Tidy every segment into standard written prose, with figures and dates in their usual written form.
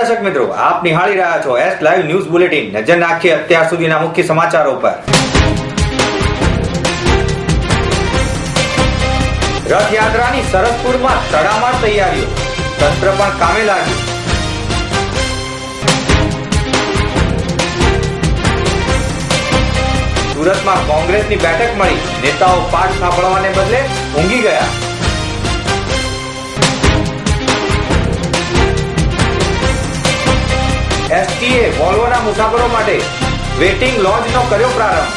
દર્શક મિત્રો, આપ નિહાળી રહ્યા છો એસ લાઈવ ન્યૂઝ બુલેટિન। નજર નાખીએ અત્યાર સુધીના મુખ્ય સમાચારો પર। રથયાત્રાની સરસપુરમાં તડામાર તૈયારીઓ, તંત્ર પણ કામે લાગ્યું। સુરતમાં કોંગ્રેસની બેઠક મળી, નેતાઓ પાઠ સાંભળવાને બદલે ઊંઘી ગયા। એસટીએ વોલ્વોના મુસાફરો માટે વેટિંગ લોન્જનો કર્યો પ્રારંભ।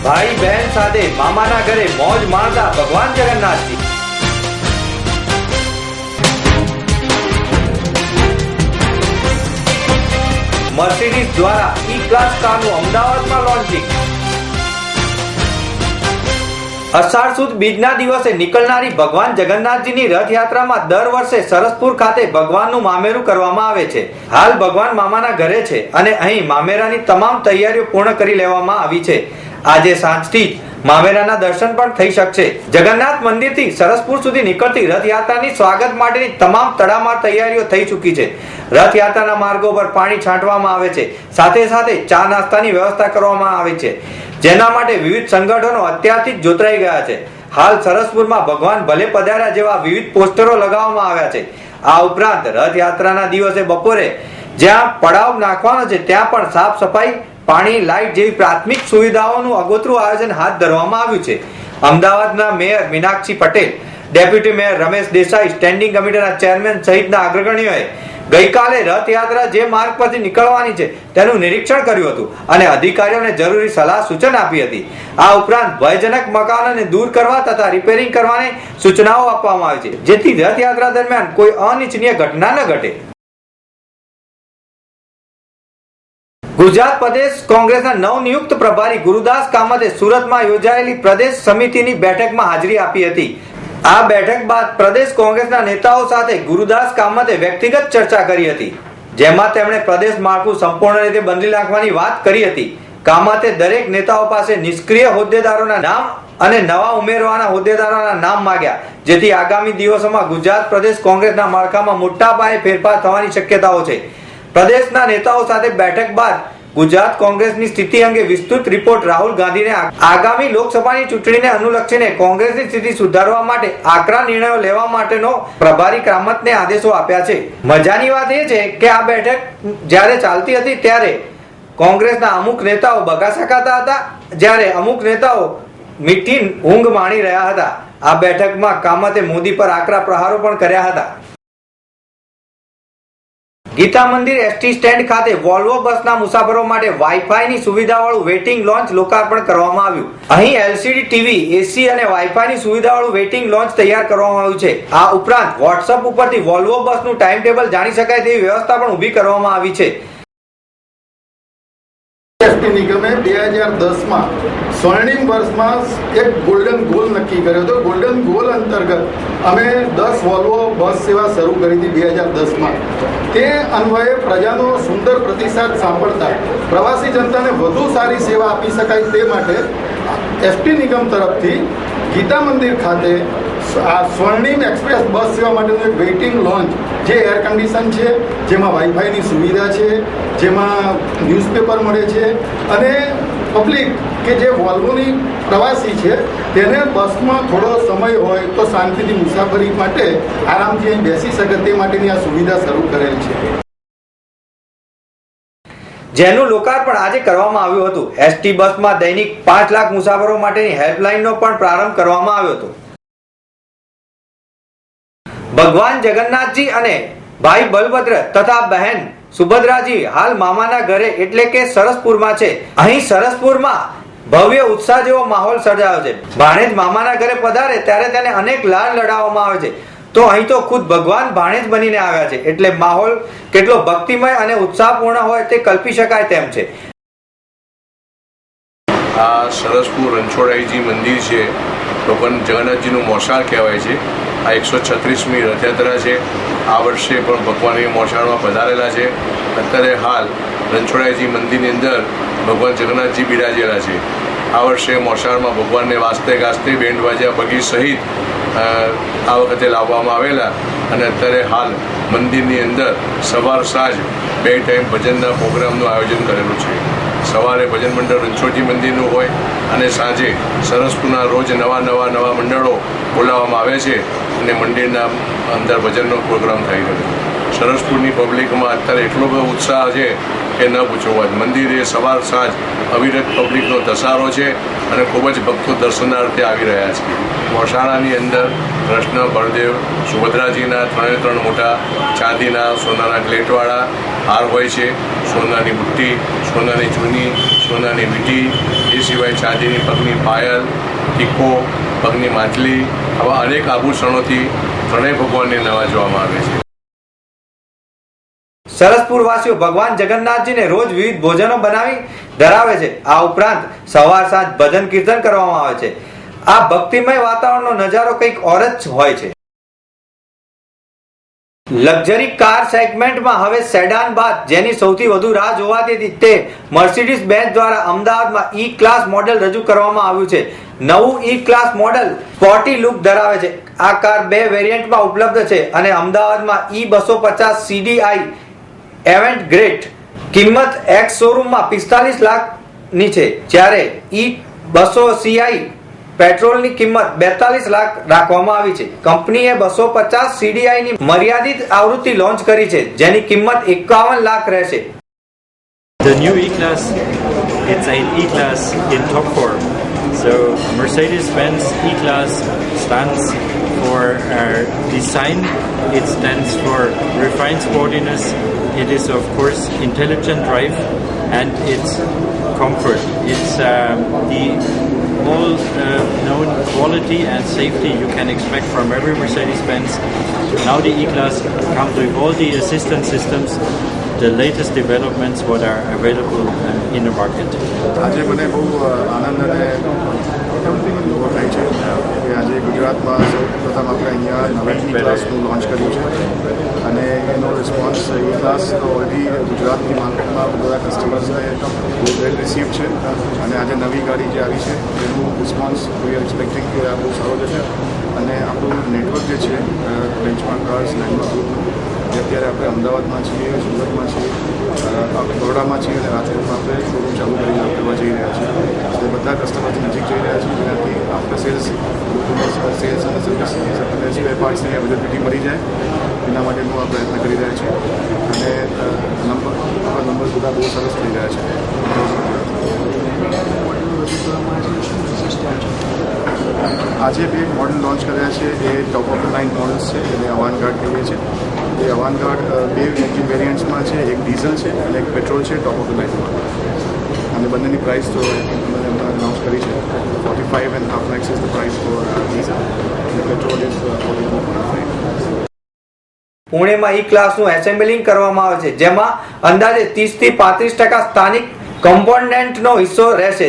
ભાઈ બહેન સાથે મામાના ઘરે મોજ માણતા ભગવાન જગન્નાથજી। મર્સિડીઝ દ્વારા ઈ ક્લાસ કારનું અમદાવાદમાં લોન્ચિંગ। અષાઢ સુદ બીજના દિવસે નીકળનારી ભગવાન જગન્નાથજીની રથયાત્રામાં દર વર્ષે સરસપુર ખાતે ભગવાનનું મામેરું કરવામાં આવે છે। હાલ ભગવાન મામાના ઘરે છે અને અહીં મામેરાની તમામ તૈયારીઓ પૂર્ણ કરી લેવામાં આવી છે। આજે સાંજથી જ મામેરાના દર્શન પણ થઈ શકશે। જગન્નાથ મંદિરથી સરસપુર સુધી નીકળતી રથયાત્રાની સ્વાગત માટેની તમામ તડામાર તૈયારીઓ થઈ ચૂકી છે। રથયાત્રાના માર્ગો પર પાણી છાંટવામાં આવે છે, સાથે સાથે ચા નાસ્તાની વ્યવસ્થા કરવામાં આવી છે, જેના માટે વિવિધ સંગઠનો અત્યારથી જ જોતરાઈ ગયા છે। હાલ સરસપુરમાં ભગવાન ભલે પધાર્યા જેવા વિવિધ પોસ્ટરો લગાવવામાં આવ્યા છે। આ ઉપરાંત રથયાત્રાના દિવસે બપોરે જ્યાં પડાવ નાખવાનો છે ત્યાં પણ સાફ સફાઈ, પાણી, લાઇટ જેવી પ્રાથમિક સુવિધાઓનું આગોતરું આયોજન હાથ ધરવામાં આવ્યું છે। અમદાવાદના mayor Meenakshi Patel, deputy mayor Ramesh Desai, standing કમિટીના ચેરમેન સહિતના અગ્રગણ્યોએ ગઈકાલે રથયાત્રા જે માર્ગ પરથી નીકળવાની છે તેનું નિરીક્ષણ કર્યું હતું અને અધિકારીઓને જરૂરી સલાહ સૂચન આપી હતી। આ ઉપરાંત ભયજનક મકાનોને દૂર કરવા તથા રિપેરિંગ કરવાની સૂચનાઓ આપવામાં આવી છે, જેથી રથયાત્રા દરમિયાન કોઈ અનિચ્છનીય ઘટના ન ઘટે। ગુજરાત પ્રદેશ કોંગ્રેસના નવનિયુક્ત પ્રભારી ગુરુદાસ કામતે સુરતમાં યોજાયેલી પ્રદેશ સમિતિની બેઠકમાં હાજરી આપી હતી। આ બેઠક બાદ પ્રદેશ કોંગ્રેસના નેતાઓ સાથે ગુરુદાસ કામતે વ્યક્તિગત ચર્ચા કરી હતી, જેમાં તેમણે પ્રદેશ માળખું સંપૂર્ણ રીતે બદલી નાખવાની વાત કરી હતી। કામતે દરેક નેતાઓ પાસે નિષ્ક્રિય હોદ્દેદારોના નામ અને નવા ઉમેરવાના હોદ્દેદારોના નામ માંગ્યા, જેથી આગામી દિવસોમાં ગુજરાત પ્રદેશ કોંગ્રેસના માળખામાં મોટા પાયે ફેરફાર થવાની શક્યતાઓ છે। પ્રદેશના નેતાઓ સાથે બેઠક બાદ ગુજરાત કોંગ્રેસની સ્થિતિ અંગે વિસ્તૃત રિપોર્ટ રાહુલ ગાંધીને આગામી લોકસભાની ચૂંટણીને અનુલક્ષીને કોંગ્રેસની સ્થિતિ સુધારવા માટે આકરા નિર્ણયો લેવા માટેનો પ્રભારી કામતને આદેશો આપ્યા છે। મજાની વાત એ છે કે આ બેઠક જ્યારે ચાલતી હતી ત્યારે કોંગ્રેસના અમુક નેતાઓ બગાસા ખાતા હતા, જ્યારે અમુક નેતાઓ મીઠી ઊંઘ માણી રહ્યા હતા। આ બેઠકમાં કામતે મોદી પર આકરા પ્રહારો પણ કર્યા હતા। ગીતા મંદિર એસટી સ્ટેન્ડ ખાતે વોલ્વો બસના મુસાફરો માટે વાઈફાઈની સુવિધાવાળું વેઇટિંગ લોન્ચ લોકાર્પણ કરવામાં આવ્યું। અહીં એલસીડી ટીવી, એસી અને વાઈફાઈની સુવિધાવાળું વેઇટિંગ લોન્ચ તૈયાર કરવામાં આવ્યું છે। આ ઉપરાંત વોટ્સઅપ ઉપરથી વોલ્વો બસનું ટાઈમ ટેબલ જાણી શકાય તેવી વ્યવસ્થા પણ ઊભી કરવામાં આવી છે। એસટી નિગમે 2010માં સ્વર્ણિમ વર્ષમાં એક ગોલ્ડન ગોલ નક્કી કર્યો હતો। ગોલ્ડન ગોલ અંતર્ગત અમે 10 વોલ્વો બસ સેવા શરૂ કરી હતી 2010માં। તે અન્વયે પ્રજાનો સુંદર પ્રતિસાદ સાંભળતા પ્રવાસી જનતાને વધુ સારી સેવા આપી શકાય તે માટે એસટી નિગમ તરફથી ગીતા મંદિર ખાતે આ સ્વર્ણિમ એક્સપ્રેસ બસ સેવા માટેનું એક વેઇટિંગ લોન્ચ, જે એર કન્ડિશન છે, જેમાં વાઈફાઈની સુવિધા છે, જેમાં ન્યૂઝપેપર મળે છે અને પબ્લિક કે જે વોલ્વોની પ્રવાસી છે તેને બસમાં થોડો સમય હોય તો શાંતિથી મુસાફરી માટે આરામથી અહીં બેસી શકે તે માટેની આ સુવિધા શરૂ કરેલ છે, જેનું લોકાર્પણ આજે કરવામાં આવ્યું હતું। એસટી બસમાં દૈનિક 5 લાખ મુસાફરો માટેની હેલ્પલાઇનનો પણ પ્રારંભ કરવામાં આવ્યો હતો। ભગવાન જગન્નાથજી અને ભાઈ બલભદ્ર તથા બહેન સુભદ્રાજી હાલ મામાના ઘરે એટલે કે સરસપુરમાં છે। અહીં સરસપુરમાં ભવ્ય ઉત્સાહ જેવો માહોલ સર્જાયો છે। ભાણેજ મામાના ઘરે પધારે ત્યારે તેને અનેક લાડ લડાવવામાં આવે છે, તો અહીં તો ખુદ ભગવાન ભાણેજ બનીને આવ્યા છે, એટલે માહોલ કેટલો ભક્તિમય અને ઉત્સાહપૂર્ણ હોય તે કલ્પી શકાય તેમ છે। આ સરસપુર રણછોડરાયજી મંદિર છે, ભગવાન જગન્નાથજીનું મોસાળ કહેવાય છે। આ 136મી રથયાત્રા છે। આ વર્ષે પણ ભગવાન એ મોસાળમાં પધારેલા છે। અત્યારે હાલ રણછોડરાયજી મંદિરની અંદર ભગવાન જગન્નાથજી બિરાજેલા છે। આ વર્ષે મોસાળમાં ભગવાનને વાસ્તે ગાસ્તે બેન્ડ વાજા બગી સહિત આ વખતે લાવવામાં આવેલા અને અત્યારે હાલ મંદિરની અંદર સવાર સાંજ 2 ટાઈમ ભજનના પ્રોગ્રામનું આયોજન કરેલું છે. સવારે ભજન મંડળ રણછોડજી મંદિરનું હોય અને સાંજે સરસપુરના રોજ નવા મંડળો બોલાવવામાં આવે છે અને મંદિરના અંદર ભજનનો પ્રોગ્રામ થઈ રહ્યો છે. સરસપુરની પબ્લિકમાં અત્યારે એટલો બધો ઉત્સાહ છે કે ન પૂછો વાત. મંદિરે સવાર સાંજ અવિરત પબ્લિકનો ધસારો છે અને ખૂબ જ ભક્તો દર્શનાર્થે આવી રહ્યા છે. મોસાળાની અંદર કૃષ્ણ, બળદેવ, સુભદ્રાજીના 3 મોટા ચાંદીના સોનાના પ્લેટવાળા હાર હોય છે, સોનાની બુટ્ટી, સોનાની ચૂની, સોનાની વીંટી, એ સિવાય ચાંદીની પગની પાયલ, ટીકો, પગની માટલી, આવા અનેક આભૂષણોથી ત્રણેય ભગવાનને નવાજવામાં આવે છે. સરસપુર વાસીઓ ભગવાન જગન્નાથજીને રોજ વિવિધ ભોજનો બનાવી ધરાવે છે. આ ઉપરાંત સવાર સાંજ ભજન કીર્તન કરવામાં આવે છે. આ ભક્તિમય વાતાવરણનો નજારો કંઈક ઓર જ હોય છે. લક્ઝરી કાર સેગમેન્ટમાં હવે સેડાન બાદ જેની સૌથી વધુ રાહ જોવાતી હતી તે મર્સિડીઝ બેન્ઝ દ્વારા અમદાવાદમાં ઈ ક્લાસ મોડેલ રજૂ કરવામાં આવ્યું છે. નવું ઈ ક્લાસ મોડેલ સ્પોર્ટી લુક ધરાવે છે. આ કાર 2 વેરિયન્ટમાં ઉપલબ્ધ છે અને અમદાવાદમાં E250 CDI એવેન્ટ ગ્રેટ કિંમત એક્સ શોરૂમમાં 45 લાખની છે, જ્યારે E200 CI પેટ્રોલની કિંમત 42 લાખ રાખવામાં આવી છે. કંપનીએ 250 CDI ની મર્યાદિત આવૃત્તિ લોન્ચ કરી છે, જેની કિંમત 51 લાખ રહેશે. The new E-Class, it's an E-Class in top form. So Mercedes-Benz E-Class stands for design, it stands for refined sportiness, it is of course intelligent drive, and it's comfort. It's the all known quality and safety you can expect from every Mercedes-Benz. Now the E-Class comes with all the assistance systems, the latest developments what are available in the market. આજે મને બહુ આનંદ અને અનુભવ થાય છે કે આજે ગુજરાતમાં સૌ પ્રથમ આપણે અહીંયા નવા ઈ ક્લાસનું લોન્ચ કર્યું છે અને એનો રિસ્પોન્સ ઈ ક્લાસ ઓલરેડી ગુજરાતની માર્કેટમાં બધા કસ્ટમર્સને બહુ વેલ રિસીવ છે અને આજે નવી ગાડી જે આવી છે એનું રિસ્પોન્સ વી આર એક્સપેક્ટિંગ કે આ બહુ સારો જશે અને આપણું નેટવર્ક જે છે બેન્ચમાર્ક કાર્સ લેન્ડમાર્ક ગ્રુપનું જે અત્યારે આપણે અમદાવાદમાં છીએ, સુરતમાં છીએ, બરોડામાં છીએ અને રાજકોટમાં આપણે શોરૂમ ચાલુ કરીને કરવા જઈ રહ્યા છીએ. એટલે બધા કસ્ટમર્સની નજીક જઈ રહ્યા છીએ જેનાથી આફ્ટર સેલ્સ અને સર્વિસ અને સ્પેર પાર્ટ્સની અવેલેબિલિટી મળી જાય એના માટેનું આ પ્રયત્ન કરી રહ્યા છીએ અને આપણા નંબર બધા બહુ સરસ થઈ રહ્યા છે. આજે 2 મોડલ લોન્ચ કર્યા છે એ top of the line models છે એને અવાનગાર્ડ કહીએ છીએ. એ અવાનગાર્ડ 2 એન્જિન વેરિયન્ટ્સમાં છે, એક ડીઝલ છે અને એક પેટ્રોલ છે ટોપ ઓફ ધ લાઇનમાં અને બંનેની પ્રાઇસ તો અનાઉન્સ કરી છે. 45.5 lakhs is the price for diesel and petrol is 44.5. પુણેમાં ઈ ક્લાસનું એસેમ્બલિંગ કરવામાં આવે છે, જેમાં અંદાજે 30 થી 35% સ્થાનિક કમ્પોનન્ટનો હિસ્સો રહેશે.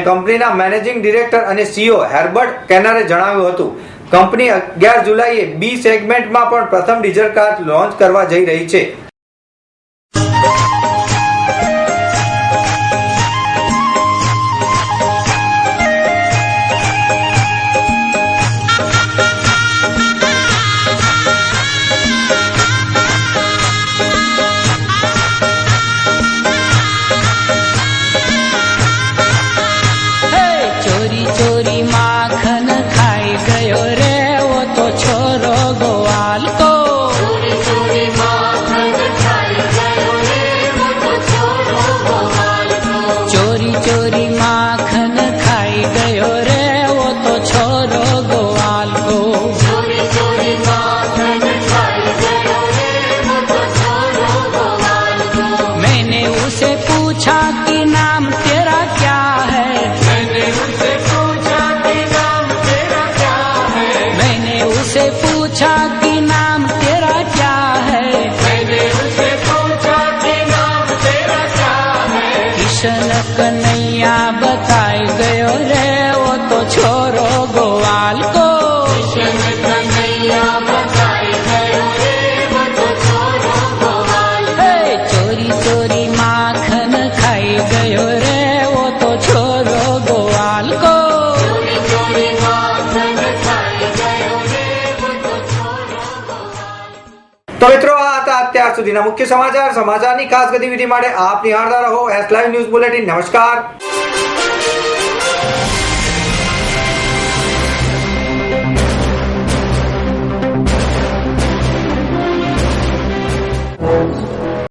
કંપનીના મેનેજિંગ ડિરેક્ટર અને CEO હેર્બર્ટ કેનરે જણાવ્યું હતું. કંપની 11 જુલાઈએ બી સેગમેન્ટમાં પણ પ્રથમ ડીઝલ કાર લોન્ચ કરવા જઈ રહી છે. कन्हैया बताई गयो रे वो तो छोरो गोवाल को कन्हैया बताई गयो रे वो तो छोरो गोवाल चोरी चोरी माखन खाई गयो रे वो तो તો મિત્રો આ હતા અત્યાર સુધીના મુખ્ય સમાચાર. સમાચારની ખાસ ગતિવિધિ માટે આપ નિહાળતા રહો એસ લાઈવ ન્યૂઝ બુલેટિન. નમસ્કાર.